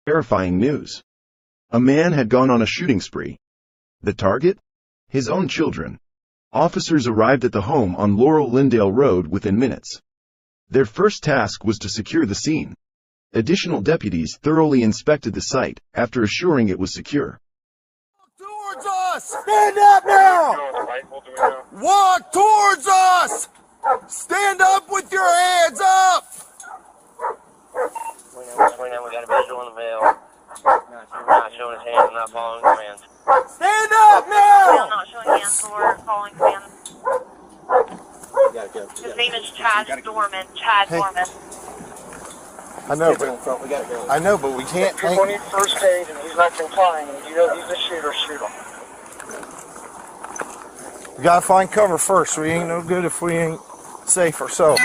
Terrifying news. A man had gone on a shooting spree. The target? His own children. Officers arrived at the home on Laurel-Lindale Road within minutes. Their first task was to secure the scene. Additional deputies thoroughly inspected the site after assuring it was secure. Towards us! Stand up now! Walk towards us! Stand up with your hands up! We got a visual on the veil. Not showing his hands, not following commands. Stand up now! Not showing hands or following commands. His name is Chad Doerman. Chad Doerman. I know, but we can't. If people need first aid and he's not complying, and you know he's a shooter, shoot him. We gotta find cover first. We ain't no good if we ain't safe ourselves.